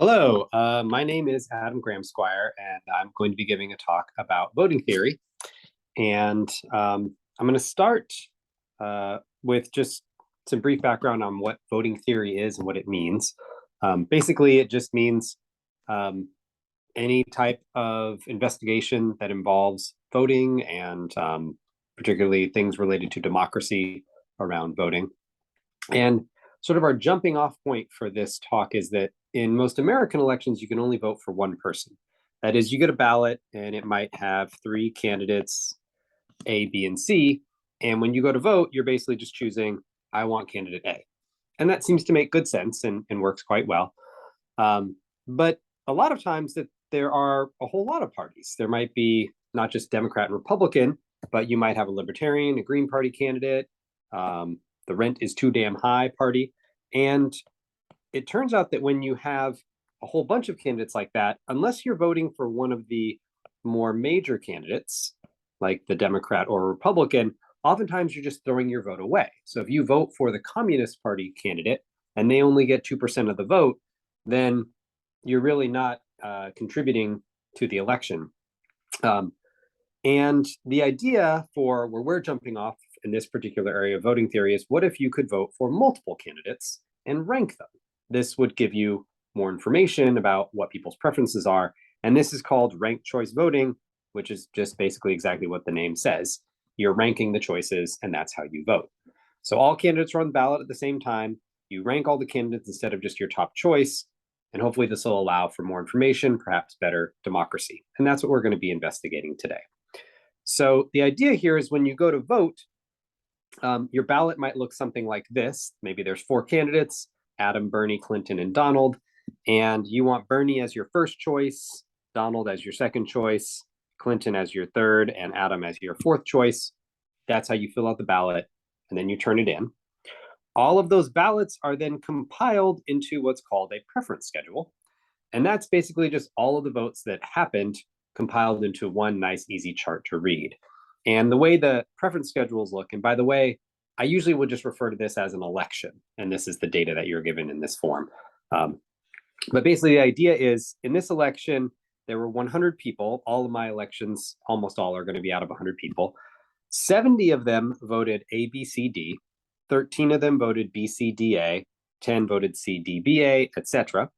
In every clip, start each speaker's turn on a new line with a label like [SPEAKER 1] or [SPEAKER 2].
[SPEAKER 1] Hello, my name is Adam Graham-Squire, and I'm going to be giving a talk about voting theory. And I'm going to start with just some brief background on what voting theory is and what it means. Basically, it just means any type of investigation that involves voting and particularly things related to democracy around voting. And sort of our jumping off point for this talk is that in most American elections, you can only vote for one person. That is, you get a ballot and it might have three candidates, A, B, and C. And when you go to vote, you're basically just choosing, I want candidate A. And that seems to make good sense and works quite well. But a lot of times that there are a whole lot of parties. There might be not just Democrat and Republican, but you might have a Libertarian, a Green Party candidate, the rent is too damn high party. And it turns out that when you have a whole bunch of candidates like that, unless you're voting for one of the more major candidates, like the Democrat or Republican, oftentimes you're just throwing your vote away. So if you vote for the Communist Party candidate and they only get 2% of the vote, then you're really not contributing to the election. And the idea for where we're jumping off in this particular area of voting theory is, what if you could vote for multiple candidates and rank them? This would give you more information about what people's preferences are. And this is called ranked choice voting, which is just basically exactly what the name says. You're ranking the choices, and that's how you vote. So all candidates are on the ballot at the same time. You rank all the candidates instead of just your top choice. And hopefully this will allow for more information, perhaps better democracy. And that's what we're going to be investigating today. So the idea here is when you go to vote, your ballot might look something like this. Maybe there's four candidates, Adam, Bernie, Clinton, and Donald. And you want Bernie as your first choice, Donald as your second choice, Clinton as your third, and Adam as your fourth choice. That's how you fill out the ballot, and then you turn it in. All of those ballots are then compiled into what's called a preference schedule. And that's basically just all of the votes that happened compiled into one nice, easy chart to read. And the way the preference schedules look, and by the way, I usually would just refer to this as an election, and this is the data that you're given in this form. But basically, the idea is, in this election, there were 100 people. All of my elections, almost all, are going to be out of 100 people. 70 of them voted A, B, C, D. 13 of them voted B, C, D, A. 10 voted C, D, B, A, etc.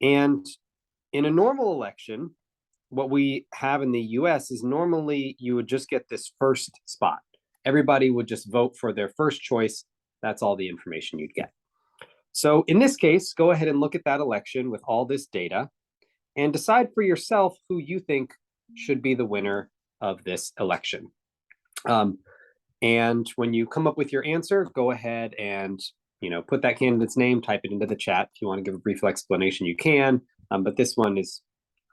[SPEAKER 1] And in a normal election, what we have in the US is normally you would just get this first spot. Everybody would just vote for their first choice. That's all the information you'd get. So in this case, go ahead and look at that election with all this data and decide for yourself who you think should be the winner of this election. And when you come up with your answer, go ahead and put that candidate's name, type it into the chat. If you want to give a brief explanation, you can. But this one is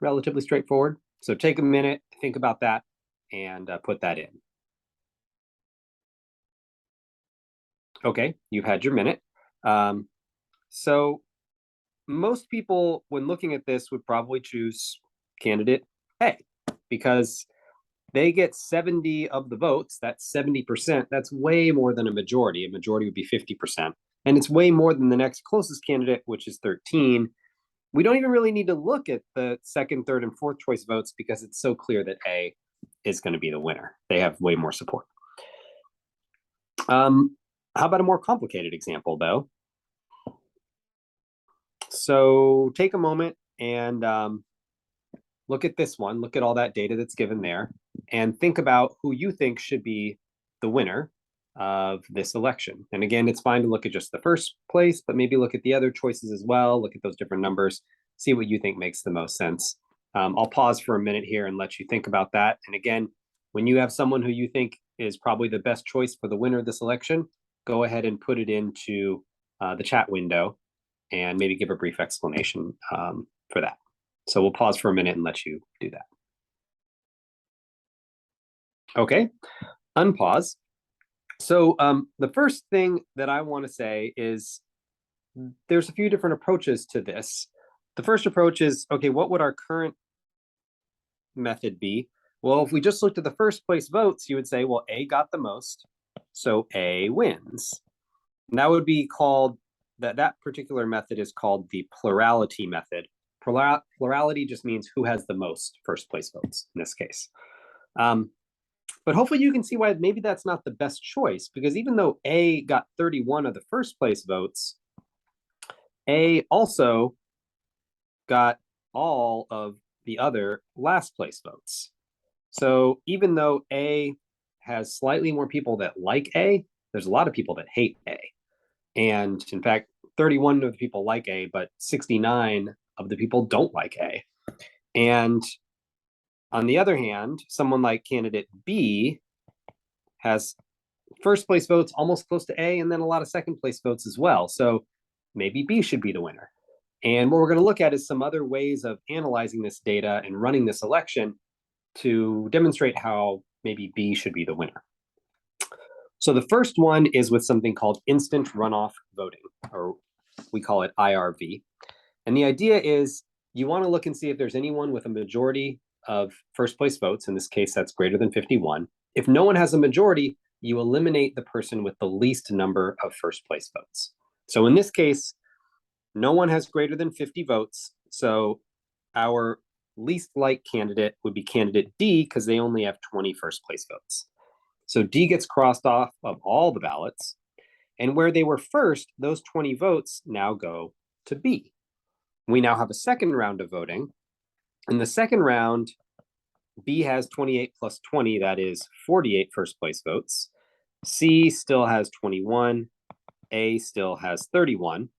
[SPEAKER 1] relatively straightforward. So take a minute, think about that, and put that in. Okay, you've had your minute. So most people, when looking at this, would probably choose candidate A because they get 70 of the votes. That's 70%. That's way more than a majority. A majority would be 50%. And it's way more than the next closest candidate, which is 13. We don't even really need to look at the second, third, and fourth choice votes because it's so clear that A is going to be the winner. They have way more support. How about a more complicated example, though? So take a moment and look at this one. Look at all that data that's given there and think about who you think should be the winner of this election. And again, it's fine to look at just the first place, but maybe look at the other choices as well. Look at those different numbers, see what you think makes the most sense. I'll pause for a minute here and let you think about that. And again, when you have someone who you think is probably the best choice for the winner of this election, go ahead and put it into the chat window and maybe give a brief explanation for that. So we'll pause for a minute and let you do that. Okay, unpause. So the first thing that I want to say is there's a few different approaches to this. The first approach is, okay, what would our current method be? Well, if we just looked at the first place votes, you would say, well, A got the most, so A wins. And that would be called that particular method is called the plurality method. Plurality just means who has the most first place votes in this case. But hopefully you can see why maybe that's not the best choice, because even though A got 31 of the first place votes, A also got all of the other last place votes. So even though A has slightly more people that like A, there's a lot of people that hate A. And in fact, 31 of the people like A, but 69 of the people don't like A. And on the other hand, someone like candidate B has first place votes almost close to A, and then a lot of second place votes as well. So maybe B should be the winner. And what we're going to look at is some other ways of analyzing this data and running this election to demonstrate how maybe B should be the winner. So the first one is with something called instant runoff voting, or we call it IRV. And the idea is you want to look and see if there's anyone with a majority of first place votes. In this case, that's greater than 51. If no one has a majority, you eliminate the person with the least number of first place votes. So in this case, no one has greater than 50 votes. So our least liked candidate would be candidate D because they only have 20 first place votes. So D gets crossed off of all the ballots. And where they were first, those 20 votes now go to B. We now have a second round of voting. In the second round, B has 28 plus 20, that is 48 first place votes. C still has 21. A still has 31.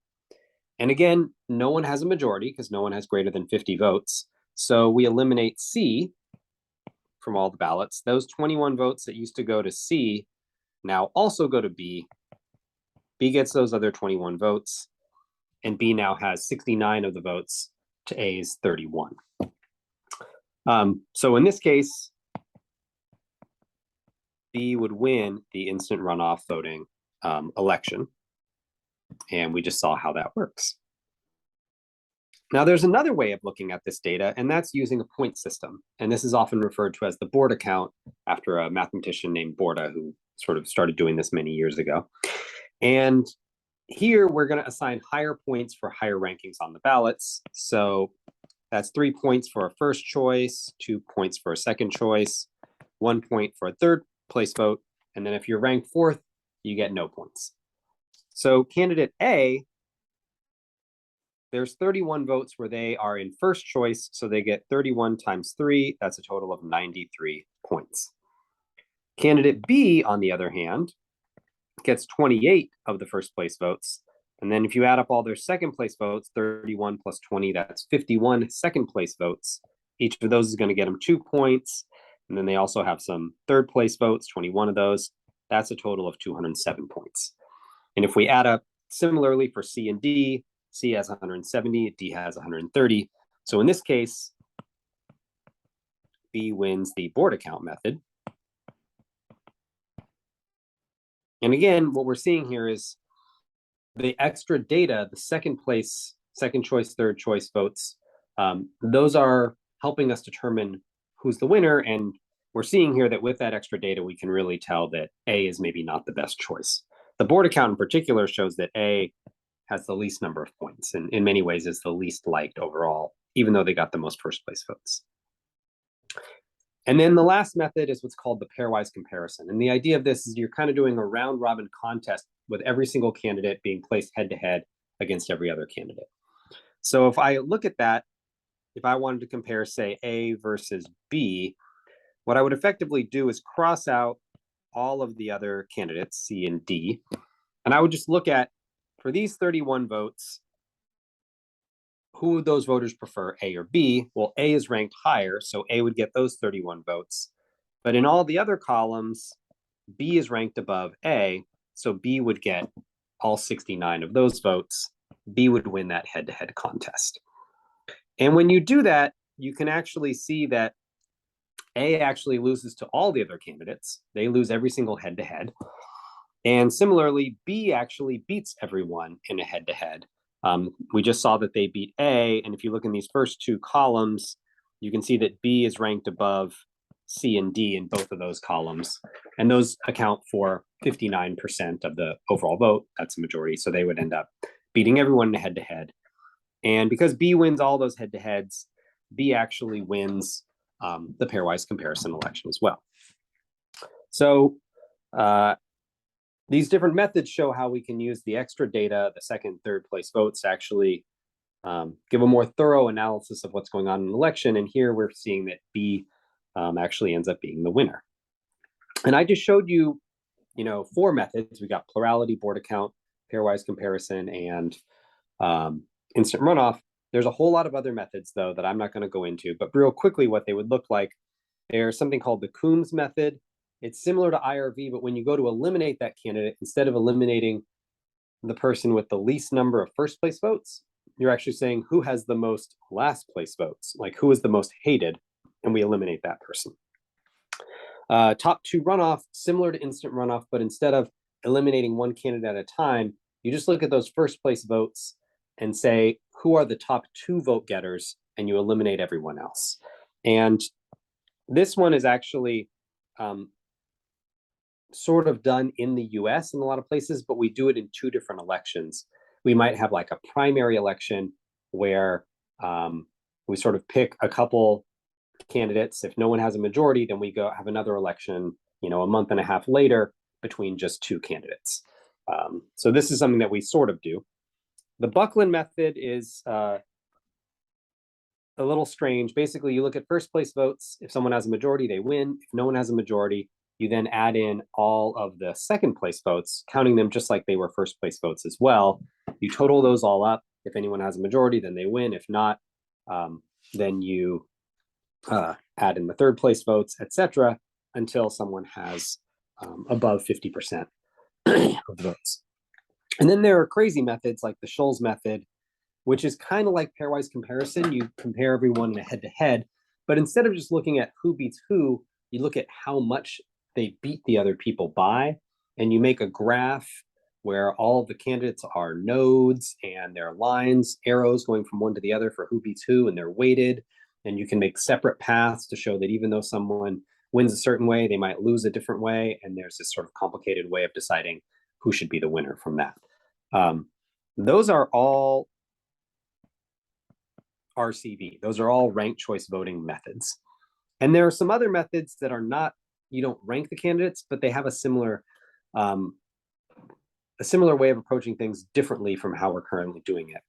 [SPEAKER 1] And again, no one has a majority because no one has greater than 50 votes. So we eliminate C from all the ballots. Those 21 votes that used to go to C now also go to B. B gets those other 21 votes, and B now has 69 of the votes to A's 31. So in this case, B would win the instant runoff voting election. And we just saw how that works. Now, there's another way of looking at this data, and that's using a point system. And this is often referred to as the Borda count, after a mathematician named Borda, who sort of started doing this many years ago. And here we're going to assign higher points for higher rankings on the ballots. So that's 3 points for a first choice, 2 points for a second choice, 1 point for a third place vote. And then if you're ranked fourth, you get no points. So candidate A, there's 31 votes where they are in first choice, so they get 31 times 3. That's a total of 93 points. Candidate B, on the other hand, gets 28 of the first place votes. And then if you add up all their second place votes, 31 plus 20, that's 51 second place votes. Each of those is going to get them 2 points. And then they also have some third place votes, 21 of those. That's a total of 207 points. And if we add up similarly for C and D, C has 170, D has 130. So in this case, B wins the Borda count method. And again, what we're seeing here is the extra data, the second place, second choice, third choice votes, those are helping us determine who's the winner. And we're seeing here that with that extra data, we can really tell that A is maybe not the best choice. The Borda count in particular shows that A has the least number of points, and in many ways is the least liked overall, even though they got the most first place votes. And then the last method is what's called the pairwise comparison. And the idea of this is you're kind of doing a round robin contest with every single candidate being placed head to head against every other candidate. So if I look at that, if I wanted to compare, say, A versus B, what I would effectively do is cross out all of the other candidates, C and D, and I would just look at, for these 31 votes, who would those voters prefer, A or B? Well, A is ranked higher, so A would get those 31 votes. But in all the other columns, B is ranked above A, so B would get all 69 of those votes. B would win that head-to-head contest. And when you do that, you can actually see that A actually loses to all the other candidates. They lose every single head-to-head. And similarly, B actually beats everyone in a head-to-head. We just saw that they beat A, and if you look in these first two columns, you can see that B is ranked above C and D in both of those columns, and those account for 59% of the overall vote. That's a majority, so they would end up beating everyone in a head-to-head. And because B wins all those head-to-heads, B actually wins the pairwise comparison election as well. So these different methods show how we can use the extra data, the second, third place votes, to actually give a more thorough analysis of what's going on in an election. And here we're seeing that B actually ends up being the winner. And I just showed you, 4 methods. We got plurality, board account, pairwise comparison, and instant runoff. There's a whole lot of other methods, though, that I'm not going to go into. But real quickly, what they would look like, there's something called the Coombs method. It's similar to IRV, but when you go to eliminate that candidate, instead of eliminating the person with the least number of first place votes, you're actually saying who has the most last place votes, like who is the most hated, and we eliminate that person. Top 2 runoff, similar to instant runoff, but instead of eliminating one candidate at a time, you just look at those first place votes and say, who are the top 2 vote getters, and you eliminate everyone else. And this one is actually sort of done in the US in a lot of places, but we do it in 2 different elections. We might have like a primary election where we sort of pick a couple candidates. If no one has a majority, then we go have another election, a month and a half later between just 2 candidates. So this is something that we sort of do. The Buckland method is a little strange. Basically, you look at first place votes. If someone has a majority, they win. If no one has a majority, you then add in all of the second place votes, counting them just like they were first place votes as well. You total those all up. If anyone has a majority, then they win. If not, then you add in the third place votes, etc., until someone has above 50% of the votes. And then there are crazy methods like the Scholes method, which is kind of like pairwise comparison. You compare everyone in a head-to-head, but instead of just looking at who beats who, you look at how much they beat the other people by, and you make a graph where all of the candidates are nodes and there are lines, arrows going from one to the other for who beats who, and they're weighted. And you can make separate paths to show that even though someone wins a certain way, they might lose a different way. And there's this sort of complicated way of deciding who should be the winner from that. Those are all RCV. Those are all ranked choice voting methods. And there are some other methods that are not, you don't rank the candidates, but they have a similar way of approaching things differently from how we're currently doing it.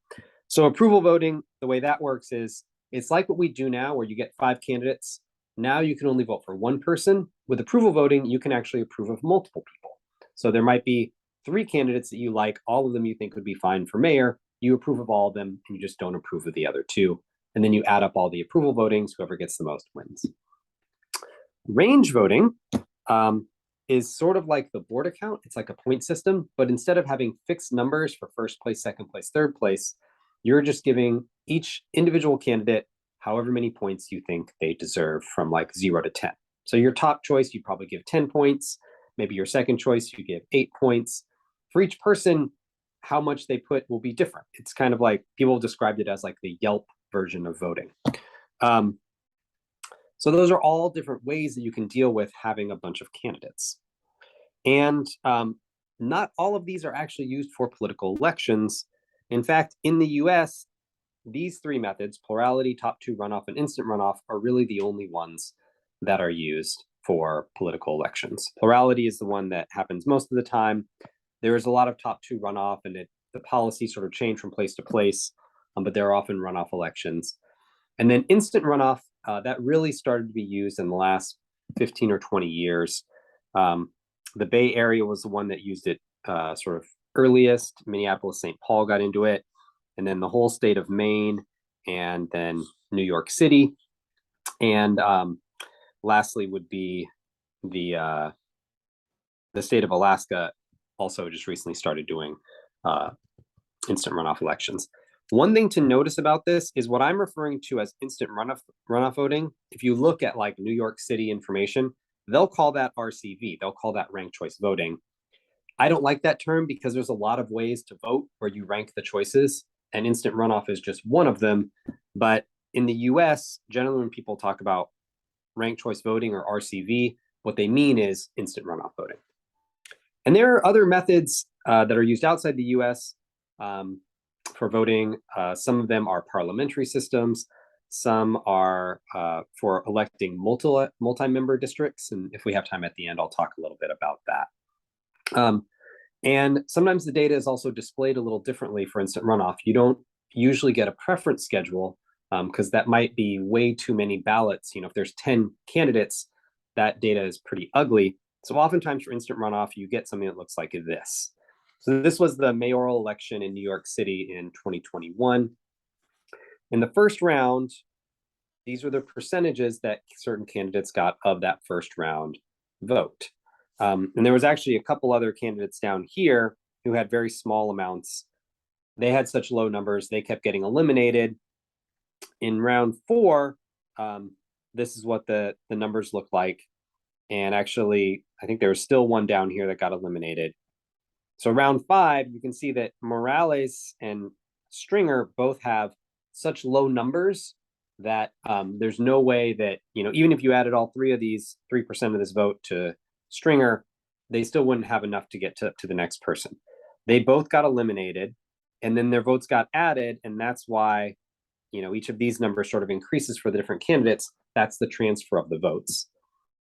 [SPEAKER 1] So approval voting, the way that works is, it's like what we do now where you get 5 candidates. Now you can only vote for one person. With approval voting, you can actually approve of multiple people. So there might be 3 candidates that you like, all of them you think would be fine for mayor. You approve of all of them, and you just don't approve of the other 2. And then you add up all the approval votings, whoever gets the most wins. Range voting is sort of like the board account. It's like a point system, but instead of having fixed numbers for first place, second place, third place, you're just giving each individual candidate however many points you think they deserve from like 0 to 10. So your top choice, you probably give 10 points. Maybe your second choice, you give 8 points. For each person, how much they put will be different. It's kind of like, people described it as like the Yelp version of voting. So those are all different ways that you can deal with having a bunch of candidates. And not all of these are actually used for political elections. In fact, in the US, these 3 methods, plurality, top 2 runoff, and instant runoff, are really the only ones that are used for political elections. Plurality is the one that happens most of the time. There is a lot of top 2 runoff, and the policy sort of change from place to place, but there are often runoff elections. And then instant runoff, that really started to be used in the last 15 or 20 years. The Bay Area was the one that used it sort of earliest. Minneapolis, St. Paul got into it, and then the whole state of Maine, and then New York City. And lastly would be the state of Alaska also just recently started doing instant runoff elections. One thing to notice about this is what I'm referring to as instant runoff voting. If you look at like New York City information, they'll call that RCV. They'll call that ranked choice voting. I don't like that term because there's a lot of ways to vote where you rank the choices, and instant runoff is just one of them. But in the US, generally when people talk about ranked choice voting or RCV, what they mean is instant runoff voting. And there are other methods that are used outside the US. for voting. Some of them are parliamentary systems. Some are for electing multi-member districts. And if we have time at the end, I'll talk a little bit about that. And sometimes the data is also displayed a little differently for instant runoff. You don't usually get a preference schedule because that might be way too many ballots. If there's 10 candidates, that data is pretty ugly. So oftentimes for instant runoff, you get something that looks like this. So this was the mayoral election in New York City in 2021. In the first round, these were the percentages that certain candidates got of that first round vote. And there was actually a couple other candidates down here who had very small amounts. They had such low numbers, they kept getting eliminated. In round 4, this is what the numbers look like. And actually, I think there was still one down here that got eliminated. So round 5, you can see that Morales and Stringer both have such low numbers that there's no way that, even if you added all 3 of these, 3% of this vote to Stringer, they still wouldn't have enough to get to the next person. They both got eliminated, and then their votes got added, and that's why, each of these numbers sort of increases for the different candidates. That's the transfer of the votes.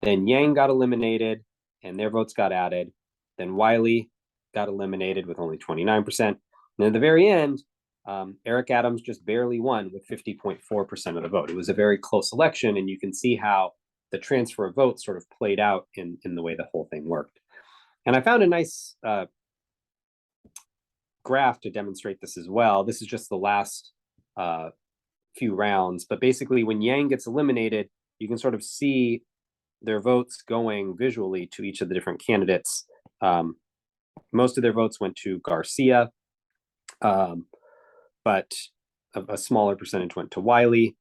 [SPEAKER 1] Then Yang got eliminated, and their votes got added. Then Wiley got eliminated with only 29%. And at the very end, Eric Adams just barely won with 50.4% of the vote. It was a very close election, and you can see how the transfer of votes sort of played out in the way the whole thing worked. And I found a nice graph to demonstrate this as well. This is just the last few rounds, but basically when Yang gets eliminated, you can sort of see their votes going visually to each of the different candidates. Most of their votes went to Garcia, but a smaller percentage went to Wiley.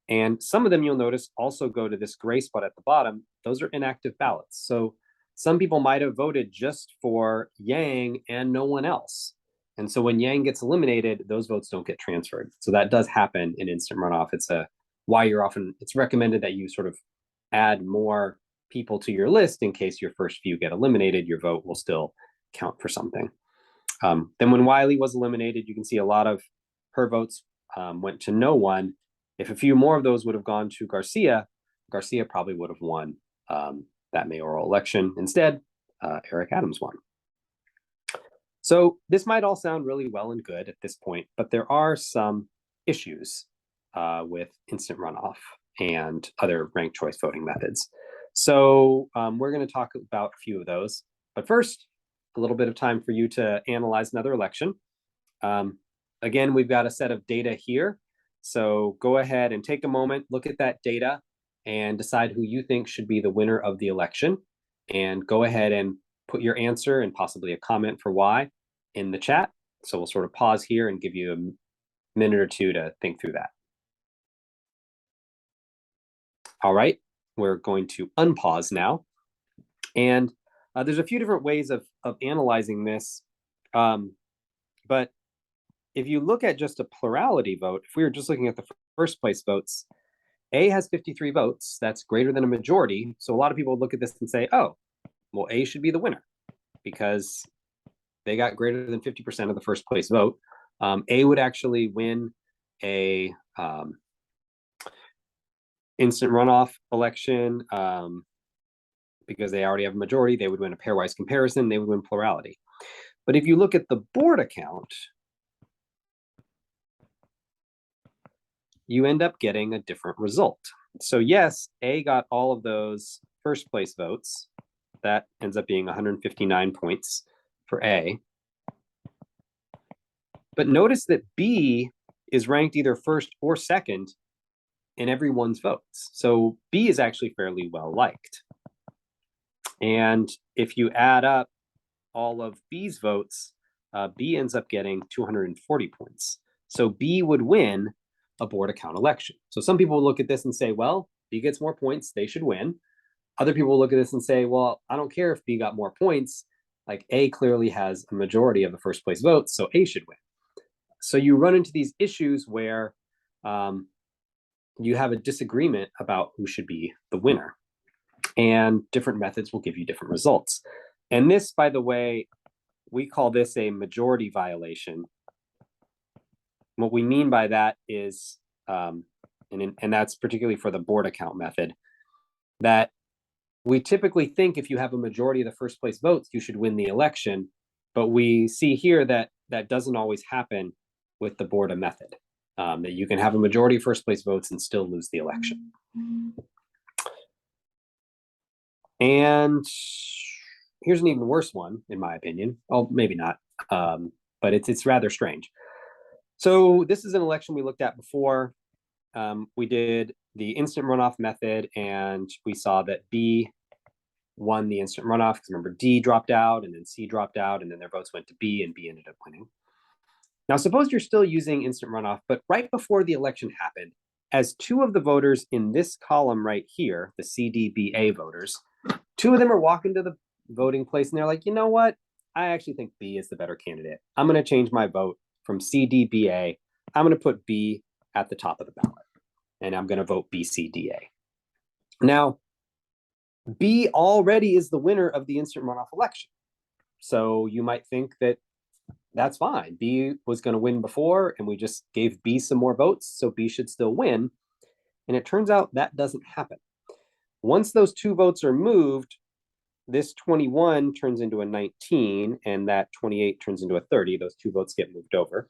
[SPEAKER 1] And some of them, you'll notice, also go to this gray spot at the bottom. Those are inactive ballots. So some people might have voted just for Yang and no one else. And so when Yang gets eliminated, those votes don't get transferred. So that does happen in instant runoff. It's it's recommended that you sort of add more people to your list in case your first few get eliminated. Your vote will still count for something. Then when Wiley was eliminated, you can see a lot of her votes went to no one. If a few more of those would have gone to Garcia, Garcia probably would have won that mayoral election. Instead, Eric Adams won. So this might all sound really well and good at this point, but there are some issues with instant runoff and other ranked choice voting methods. So we're going to talk about a few of those. But first, a little bit of time for you to analyze another election. Again, we've got a set of data here. So go ahead and take a moment, look at that data, and decide who you think should be the winner of the election. And go ahead and put your answer and possibly a comment for why in the chat. So we'll sort of pause here and give you a minute or two to think through that. All right, we're going to unpause now. And there's a few different ways of analyzing this. But if you look at just a plurality vote, if we were just looking at the first place votes, A has 53 votes. That's greater than a majority. So a lot of people would look at this and say, oh, well, A should be the winner because they got greater than 50% of the first place vote. A would actually win a instant runoff election because they already have a majority. They would win a pairwise comparison. They would win plurality. But if you look at the board account, you end up getting a different result. So yes, A got all of those first place votes. That ends up being 159 points for A. But notice that B is ranked either first or second in everyone's votes. So B is actually fairly well liked. And if you add up all of B's votes, B ends up getting 240 points. So B would win a board account election. So some people will look at this and say, well, B gets more points, they should win. Other people will look at this and say, well, I don't care if B got more points. Like A clearly has a majority of the first place votes, so A should win. So you run into these issues where you have a disagreement about who should be the winner. And different methods will give you different results. And this, by the way, we call this a majority violation. What we mean by that is, and that's particularly for the board account method, that we typically think if you have a majority of the first place votes, you should win the election. But we see here that that doesn't always happen with the Borda method, that you can have a majority of first place votes and still lose the election. And here's an even worse one, in my opinion. Oh, maybe not, but it's rather strange. So this is an election we looked at before. We did the instant runoff method, and we saw that B won the instant runoff, because remember, D dropped out, and then C dropped out, and then their votes went to B, and B ended up winning. Now, suppose you're still using instant runoff, but right before the election happened, as two of the voters in this column right here, the CDBA voters, two of them are walking to the voting place, and they're like, you know what? I actually think B is the better candidate. I'm going to change my vote from CDBA. I'm going to put B at the top of the ballot, and I'm going to vote BCDA. Now, B already is the winner of the instant runoff election. So you might think that that's fine. B was going to win before, and we just gave B some more votes, so B should still win. And it turns out that doesn't happen. Once those two votes are moved, this 21 turns into a 19, and that 28 turns into a 30. Those two votes get moved over.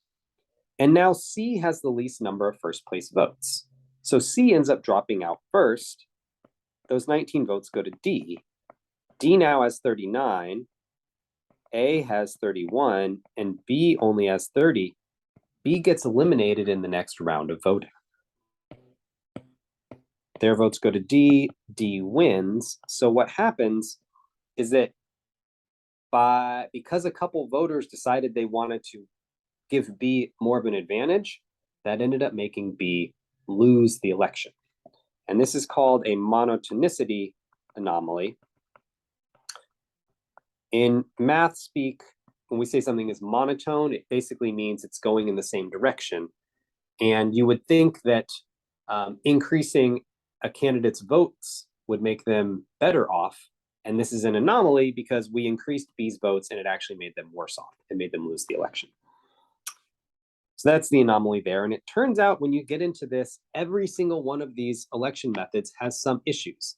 [SPEAKER 1] And now C has the least number of first place votes. So C ends up dropping out first. Those 19 votes go to D. D now has 39. A has 31, and B only has 30. B gets eliminated in the next round of voting. Their votes go to D. D wins. So what happens is that because a couple voters decided they wanted to give B more of an advantage, that ended up making B lose the election. And this is called a monotonicity anomaly. In math speak, when we say something is monotone, it basically means it's going in the same direction. And you would think that increasing a candidate's votes would make them better off. And this is an anomaly because we increased B's votes and it actually made them worse off. It made them lose the election. So that's the anomaly there. And it turns out when you get into this, every single one of these election methods has some issues.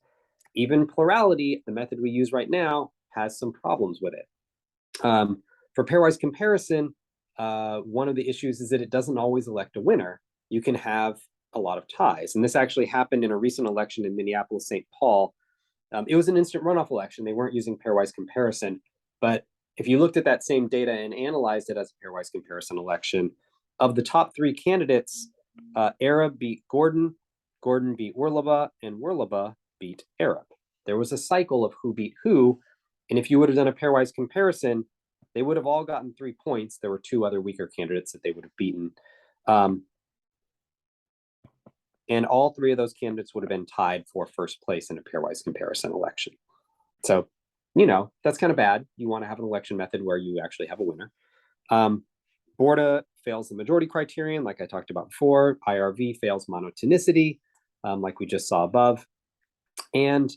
[SPEAKER 1] Even plurality, the method we use right now, has some problems with it. For pairwise comparison, one of the issues is that it doesn't always elect a winner. You can have a lot of ties. And this actually happened in a recent election in Minneapolis-St. Paul. It was an instant runoff election. They weren't using pairwise comparison. But if you looked at that same data and analyzed it as a pairwise comparison election, of the top three candidates, Arab beat Gordon, Gordon beat Werleba, and Werleba beat Arab. There was a cycle of who beat who, and if you would have done a pairwise comparison, they would have all gotten 3 points. There were two other weaker candidates that they would have beaten. And all three of those candidates would have been tied for first place in a pairwise comparison election. So, you know, that's kind of bad. You want to have an election method where you actually have a winner. Borda fails the majority criterion, like I talked about before. IRV fails monotonicity, like we just saw above. And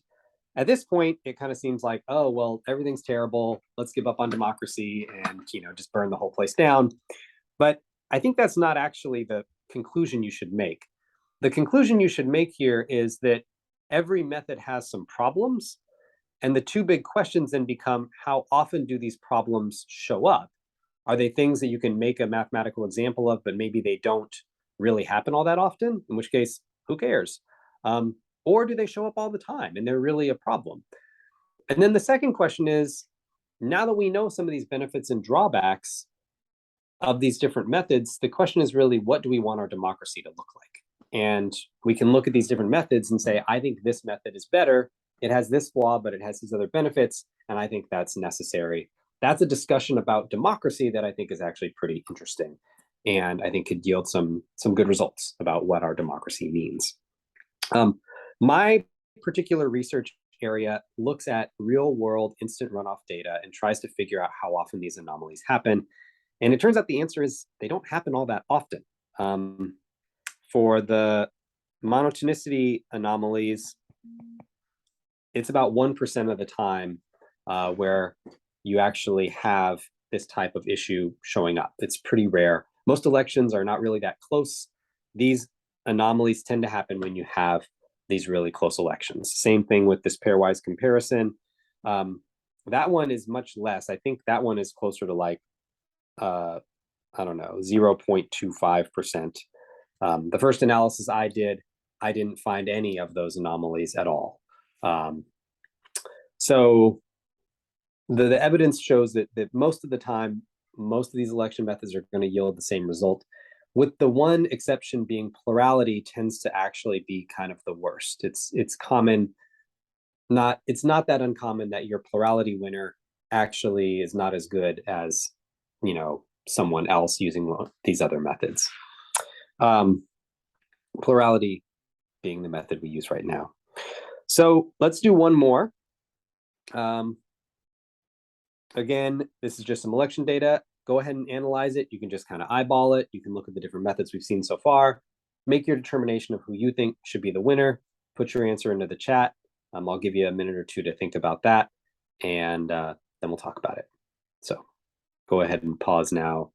[SPEAKER 1] at this point, it kind of seems like, oh, well, everything's terrible. Let's give up on democracy and, you know, just burn the whole place down. But I think that's not actually the conclusion you should make. The conclusion you should make here is that every method has some problems. And the two big questions then become, how often do these problems show up? Are they things that you can make a mathematical example of, but maybe they don't really happen all that often? In which case, who cares? Or do they show up all the time and they're really a problem? And then the second question is, now that we know some of these benefits and drawbacks of these different methods, the question is really, what do we want our democracy to look like? And we can look at these different methods and say, I think this method is better. It has this flaw, but it has these other benefits. And I think that's necessary. That's a discussion about democracy that I think is actually pretty interesting. And I think could yield some good results about what our democracy means. My particular research area looks at real world instant runoff data and tries to figure out how often these anomalies happen. And it turns out the answer is they don't happen all that often. For the monotonicity anomalies, it's about 1% of the time where you actually have this type of issue showing up. It's pretty rare. Most elections are not really that close. These anomalies tend to happen when you have these really close elections. Same thing with this pairwise comparison. That one is much less. I think that one is closer to like, I don't know, 0.25%. The first analysis I did, I didn't find any of those anomalies at all. So the evidence shows that most of the time, most of these election methods are going to yield the same result, with the one exception being plurality tends to actually be kind of the worst. It's common, it's not that uncommon that your plurality winner actually is not as good as, you know, someone else using these other methods. Plurality being the method we use right now. So let's do one more. Again, this is just some election data. Go ahead and analyze it. You can just kind of eyeball it. You can look at the different methods we've seen so far. Make your determination of who you think should be the winner. Put your answer into the chat. I'll give you a minute or two to think about that, and then we'll talk about it. So go ahead and pause now.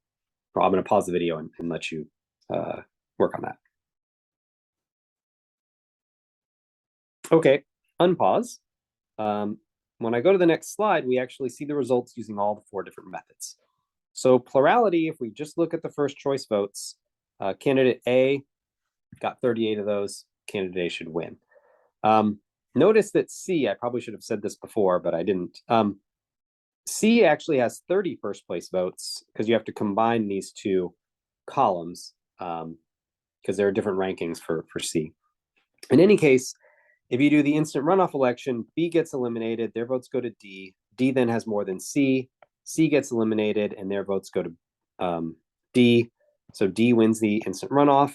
[SPEAKER 1] Or I'm going to pause the video and let you work on that. Okay, unpause. When I go to the next slide, we actually see the results using all the 4 different methods. So plurality, if we just look at the first choice votes, candidate A got 38 of those. Candidate A should win. Notice that C, I probably should have said this before, but I didn't. C actually has 30 first place votes because you have to combine these 2 columns because there are different rankings for C. In any case, if you do the instant runoff election, B gets eliminated, their votes go to D. D then has more than C. C gets eliminated, and their votes go to D. So D wins the instant runoff.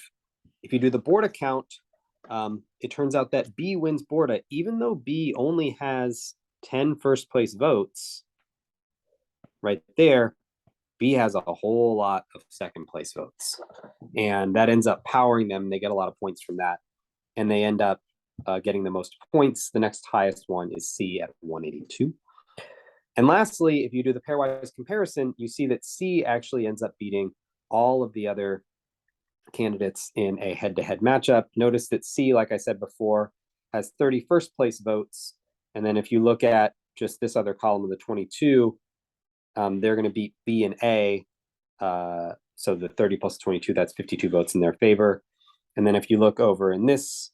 [SPEAKER 1] If you do the Borda count, it turns out that B wins Borda, even though B only has 10 first place votes. Right there, B has a whole lot of second place votes. And that ends up powering them. They get a lot of points from that. And they end up getting the most points. The next highest one is C at 182. And lastly, if you do the pairwise comparison, you see that C actually ends up beating all of the other candidates in a head-to-head matchup. Notice that C, like I said before, has 30 first place votes. And then if you look at just this other column of the 22, they're going to beat B and A. So the 30 plus 22, that's 52 votes in their favor. And then if you look over in this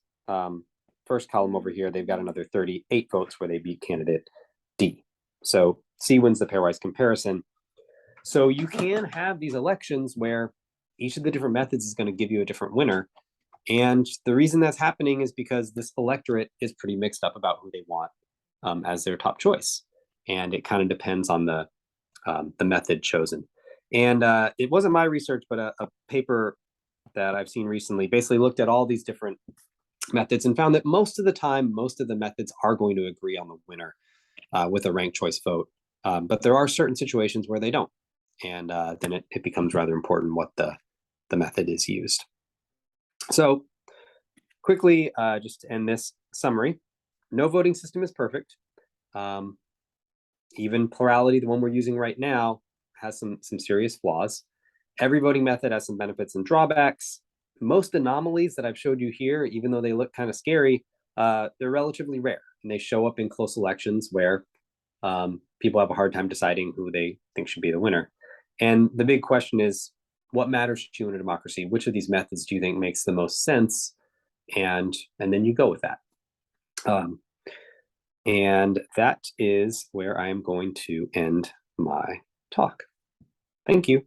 [SPEAKER 1] first column over here, they've got another 38 votes where they beat candidate D. So C wins the pairwise comparison. So you can have these elections where each of the different methods is going to give you a different winner. And the reason that's happening is because this electorate is pretty mixed up about who they want as their top choice. And it kind of depends on the method chosen. And it wasn't my research, but a paper that I've seen recently basically looked at all these different methods and found that most of the time, most of the methods are going to agree on the winner with a ranked choice vote. But there are certain situations where they don't. And then it becomes rather important what the method is used. So quickly, just to end this summary, no voting system is perfect. Even plurality, the one we're using right now, has some serious flaws. Every voting method has some benefits and drawbacks. Most anomalies that I've showed you here, even though they look kind of scary, they're relatively rare. And they show up in close elections where people have a hard time deciding who they think should be the winner. And the big question is, what matters to you in a democracy? Which of these methods do you think makes the most sense? And then you go with that. And that is where I am going to end my talk. Thank you.